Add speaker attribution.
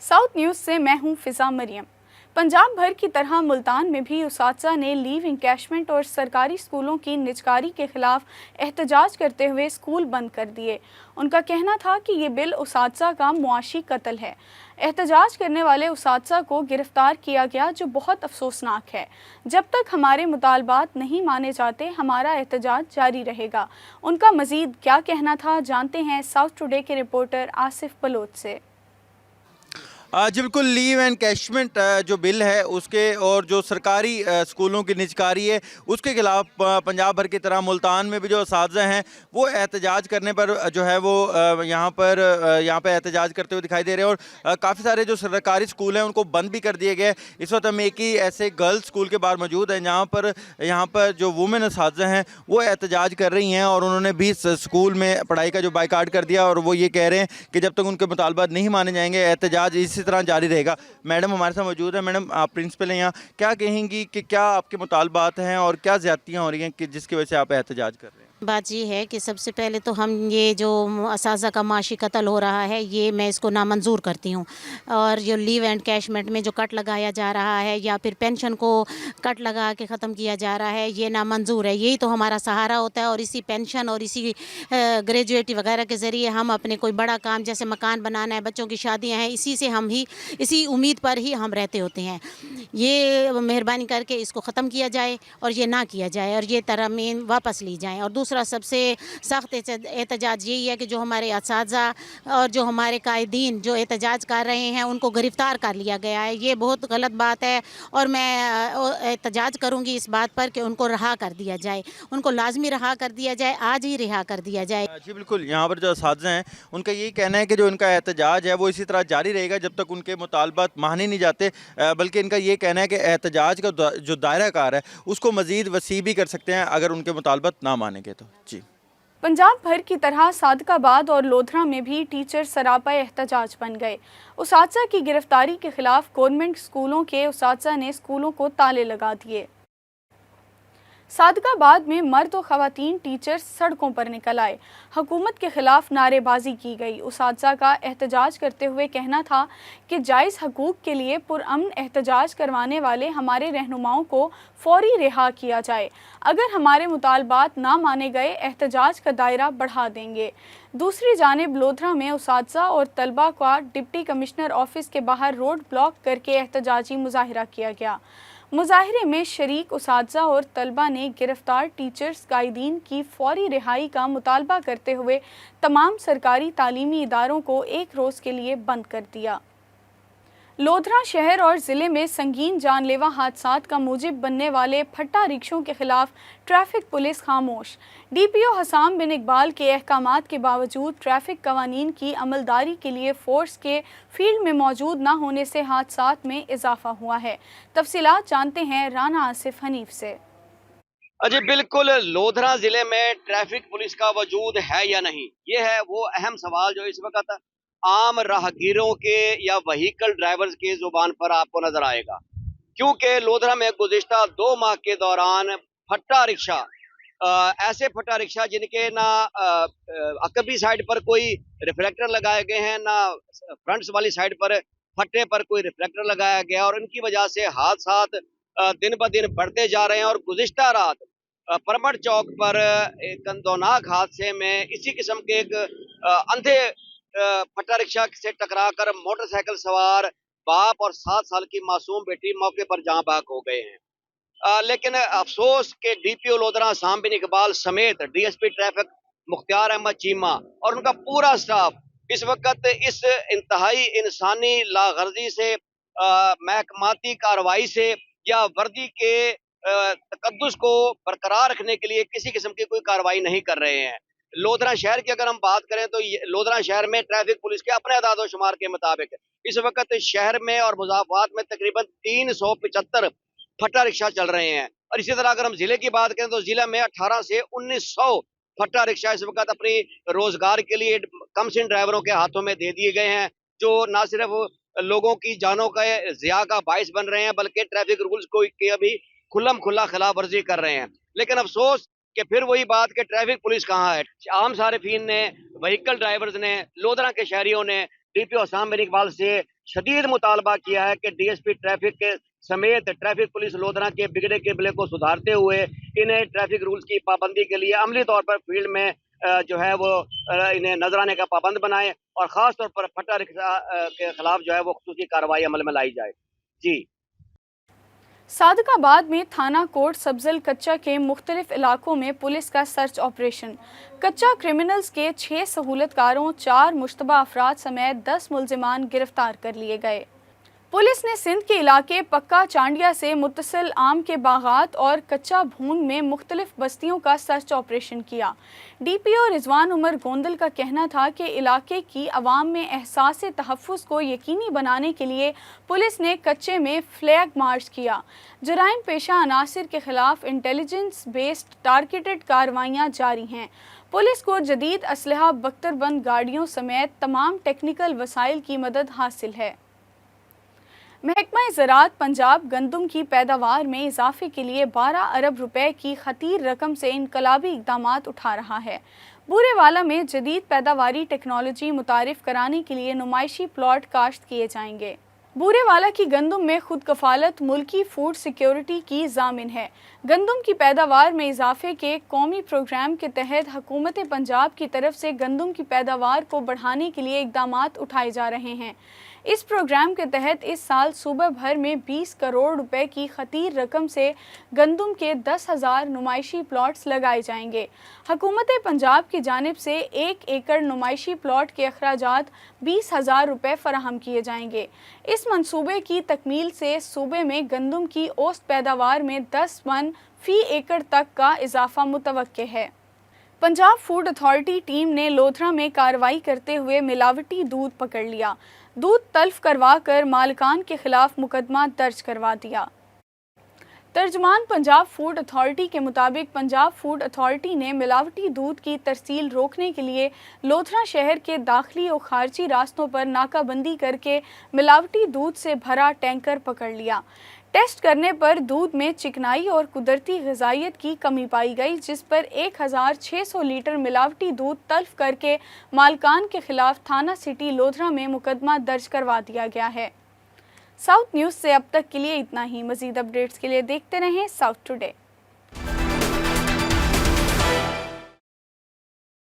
Speaker 1: South news से मैं हूं फिजा मरियम। पंजाब भर की तरह मुल्तान में भी उसातिज़ा ने लीव इंकैशमेंट और सरकारी स्कूलों की निजकारी के खिलाफ एहतजाज करते हुए स्कूल बंद कर दिए। उनका कहना था कि ये बिल उसातिज़ा का मुआशी कत्ल है। एहतजाज करने वाले उसातिज़ा को गिरफ्तार किया गया, जो बहुत अफसोसनाक है। जब तक हमारे मुतालबात नहीं माने जाते, हमारा एहतजाज जारी रहेगा। उनका मज़ीद क्या कहना था, जानते हैं साउथ टुडे के रिपोर्टर आसिफ बलोच से।
Speaker 2: जी बिल्कुल, लीव एंड कैशमेंट जो बिल है उसके और जो सरकारी स्कूलों की निजकारी है उसके खिलाफ पंजाब भर की तरह मुल्तान में भी जो असातिज़ा हैं वो एहतजाज करने पर जो है वो यहाँ पे एहतजाज करते हुए दिखाई दे रहे हैं। और काफ़ी सारे जो सरकारी स्कूल हैं उनको बंद भी कर दिए गए। इस वक्त हम एक ही ऐसे गर्ल्स स्कूल के बाहर मौजूद हैं यहाँ पर जो वुमेन असातिज़ा हैं वो एहतजाज कर रही हैं और उन्होंने भी स्कूल में पढ़ाई का जो बाइकाट कर दिया और वो ये कह रहे हैं कि जब तक उनके मुतालबात नहीं माने जाएंगे एहतजाज इसी तरह जारी रहेगा। मैडम हमारे साथ मौजूद है। मैडम, आप प्रिंसिपल हैं यहाँ, क्या कहेंगी कि क्या आपके मुतालबात हैं और क्या ज़्यादतियाँ हो रही हैं कि जिसकी वजह से आप एहतजाज कर रहे हैं?
Speaker 3: बात ये है कि सबसे पहले तो हम ये जो असातिज़ा का माशी कत्ल हो रहा है ये मैं इसको नामंजूर करती हूँ। और जो लीव एंड कैशमेंट में जो कट लगाया जा रहा है या फिर पेंशन को कट लगा के ख़त्म किया जा रहा है ये नामंजूर है। यही तो हमारा सहारा होता है और इसी पेंशन और इसी ग्रेजुएटी वगैरह के ज़रिए हम अपने कोई बड़ा काम जैसे मकान बनाना है, बच्चों की शादियाँ हैं, इसी उम्मीद पर ही हम रहते होते हैं। ये मेहरबानी करके इसको ख़त्म किया जाए और ये ना किया जाए और ये तरमीम वापस ली जाएँ। और दूसरा सबसे सख्त एहतजाज यही है कि जो हमारे असातिज़ा और जो हमारे कायदीन जो एहतजाज कर रहे हैं उनको गिरफ़्तार कर लिया गया है। ये बहुत गलत बात है और मैं एहतजाज करूँगी इस बात पर कि उनको रहा कर दिया जाए, उनको लाजमी रहा कर दिया जाए, आज ही रिहा कर दिया जाए।
Speaker 2: जी बिल्कुल, यहाँ पर जो असातिज़ा हैं उनका यही कहना है कि जो इनका एहतजाज है वो इसी तरह जारी रहेगा जब तक उनके मुतालबात माने नहीं जाते। बल्कि इनका ये कहना है कि एहतजाज का जो दायरा कार है उसको मज़ीद वसी भी कर सकते हैं अगर उनके मुतालबात ना मानेंगे तो। जी,
Speaker 1: पंजाब भर की तरह सादकाबाद और लोधरा में भी टीचर सरापा एहतजाज बन गए। उसातिज़ा की गिरफ्तारी के खिलाफ गवर्नमेंट स्कूलों के उसातिज़ा ने स्कूलों को ताले लगा दिए। सादकाबाद में मर्द और ख़वातीन टीचर्स सड़कों पर निकल आए। हुकूमत के खिलाफ नारेबाजी की गई। उसातिज़ा का एहतजाज करते हुए कहना था कि जायज़ हकूक़ के लिए पुरअमन एहतजाज करवाने वाले हमारे रहनुमाओं को फ़ौरी रिहा किया जाए। अगर हमारे मुतालबात ना माने गए एहतजाज का दायरा बढ़ा देंगे। दूसरी जानिब लोधरा में उसातिज़ा और तलबा का डिप्टी कमिश्नर ऑफिस के बाहर रोड ब्लॉक करके एहतजाजी मुजाहिरा किया गया। मुजाहिरे में शरीक उसातिज़ा और तलबा ने गिरफ्तार टीचर्स कायदीन की फौरी रिहाई का मुतालबा करते हुए तमाम सरकारी तालीमी इदारों को एक रोज़ के लिए बंद कर दिया। लोधरा शहर और ज़िले में संगीन जानलेवा हादसात का मूजिब बनने वाले फट्टा रिक्शों के खिलाफ ट्रैफिक पुलिस खामोश। DPO हसाम बिन इकबाल के अहकामात के बावजूद ट्रैफिक कवानीन की अमलदारी के लिए फोर्स के फील्ड में मौजूद न होने से हादसात में इजाफा हुआ है। तफसीलात जानते हैं राना आसिफ हनीफ से।
Speaker 4: जी बिल्कुल, लोधरा जिले में ट्रैफिक पुलिस का वजूद है या नहीं, ये है वो अहम सवाल जो इस वक्त आम राहगीरों के या व्हीकल ड्राइवर्स की जुबान पर आपको नजर आएगा। क्योंकि लोधरा में गुज़िश्ता 2 माह के दौरान फट्टा रिक्शा, ऐसे फट्टा रिक्शा जिनके ना अकबी साइड पर कोई रिफ्लेक्टर लगाए गए हैं, ना फ्रंट्स वाली साइड पर फट्टे पर कोई रिफ्लेक्टर लगाया गया और इनकी वजह से हादसात दिन ब दिन बढ़ते जा रहे हैं। और गुज़िश्ता रात परमट चौक पर एक गंदौनाक हादसे में इसी किस्म के एक अंधे फट्टा रिक्शा से टकराकर मोटरसाइकिल सवार बाप और 7 साल की मासूम बेटी मौके पर जाँ बाग हो गए हैं। लेकिन अफसोस के DPO लोधरा हसाम बिन इकबाल समेत DSP ट्रैफिक मुख्तार अहमद चीमा और उनका पूरा स्टाफ इस वक्त इस इंतहाई इंसानी लागर्जी से, महकमाती कार्रवाई से या वर्दी के तकद्दुस को बरकरार रखने के लिए किसी किस्म की कोई कार्रवाई नहीं कर रहे हैं। लोधरा शहर की अगर हम बात करें तो लोधरा शहर में ट्रैफिक पुलिस के अपने अदाद शुमार के मुताबिक इस वक्त शहर में और मुज़ाफ़ात में तकरीबन 375 फट्टा रिक्शा चल रहे हैं। और इसी तरह अगर हम जिले की बात करें तो जिले में 18 से 1900 फट्टा रिक्शा इस वक्त अपनी रोजगार के लिए कमसिन ड्राइवरों के हाथों में दे दिए गए हैं, जो ना सिर्फ लोगों की जानों का ज़िया का बाइस बन रहे हैं बल्कि ट्रैफिक रूल्स को अभी खुल्लम खुल्ला खिलाफ वर्जी कर रहे हैं। लेकिन अफसोस कि फिर वही बात कि ट्रैफिक पुलिस कहाँ है। आम सारिफीन ने, व्हीकल ड्राइवर्स ने, लोधरा के शहरियों ने DPO आसाम बिन इकबाल से शदीद मुतालबा किया है कि DSP ट्रैफिक के समेत ट्रैफिक पुलिस लोधरा के बिगड़े किबले को सुधारते हुए इन्हें ट्रैफिक रूल्स की पाबंदी के लिए अमली तौर पर फील्ड में जो है वो इन्हें नजराने का पाबंद बनाए और ख़ास तौर पर फटा रिक्शा के खिलाफ जो है वो खुसूसी कार्रवाई अमल में लाई जाए। जी।
Speaker 1: सादकाबाद में थाना कोट सब्जल कच्चा के मुख्तलिफ इलाकों में पुलिस का सर्च ऑपरेशन। कच्चा क्रिमिनल्स के 6 सहूलतकारों, 4 मुश्तबा अफराद समेत 10 मुल्जिमान गिरफ्तार कर लिए गए। पुलिस ने सिंध के इलाके पक्का चांडिया से मुत्तसिल आम के बागात और कच्चा भूंग में मुख्तलिफ बस्तियों का सर्च ऑपरेशन किया। DPO रिजवान उमर गोंदल का कहना था कि इलाके की आवाम में एहसास तहफ़्फ़ुज़ को यकीनी बनाने के लिए पुलिस ने कच्चे में फ्लैग मार्च किया। जराइम पेशा अनासिर के खिलाफ इंटेलिजेंस बेस्ड टारगेटेड कार्रवाइयाँ जारी हैं। पुलिस को जदीद असलहा, बख्तरबंद गाड़ियों समेत तमाम टेक्निकल वसाइल की मदद हासिल है। महकमा ज़राअत पंजाब गंदम की पैदावार में इजाफे के लिए 12 अरब रुपए की खतीर रकम से इनकलाबी इक़दामात उठा रहा है। बूरेवाला में जदीद पैदावारी टेक्नोलॉजी मुतारिफ कराने के लिए नुमाइशी प्लॉट काश्त किए जाएंगे। बूरेवाला की गंदम में खुद कफालत मुल्की फूड सिक्योरिटी की ज़ामिन है। गंदम की पैदावार में इजाफे के कौमी प्रोग्राम के तहत हुकूमत पंजाब की तरफ से गंदम की पैदावार को बढ़ाने के लिए इक़दामात उठाए जा रहे हैं। इस प्रोग्राम के तहत इस साल सूबे भर में 20 करोड़ रुपए की खतीर रकम से गंदम के 10,000 नुमाइशी प्लॉट्स लगाए जाएंगे। हुकूमत पंजाब की जानिब से 1 एकड़ नुमाइशी प्लॉट के अखराजात 20,000 रुपए फराहम किए जाएंगे। इस मंसूबे की तकमील से सूबे में गंदम की औसत पैदावार में 10 मन फी एकड़ तक का इजाफा मुतवक्के है। पंजाब फूड अथॉरिटी टीम ने लोधरा में कार्रवाई करते हुए मिलावटी दूध पकड़ लिया। दूध तल्फ करवा कर मालिकान के खिलाफ मुकदमा दर्ज करवा दिया। तर्जमान पंजाब फूड अथॉरिटी के मुताबिक पंजाब फूड अथॉरिटी ने मिलावटी दूध की तरसील रोकने के लिए लोधरा शहर के दाखिली और खारजी रास्तों पर नाकाबंदी करके मिलावटी दूध से भरा टैंकर पकड़ लिया। टेस्ट करने पर दूध में चिकनाई और कुदरती ग़िज़ाइयत की कमी पाई गई, जिस पर 1600 लीटर मिलावटी दूध तल्फ करके मालिकान के खिलाफ थाना सिटी लोधरा में मुकदमा दर्ज करवा दिया गया है। साउथ न्यूज़ से अब तक के लिए इतना ही। मज़ीद अपडेट्स के लिए देखते रहें साउथ टुडे।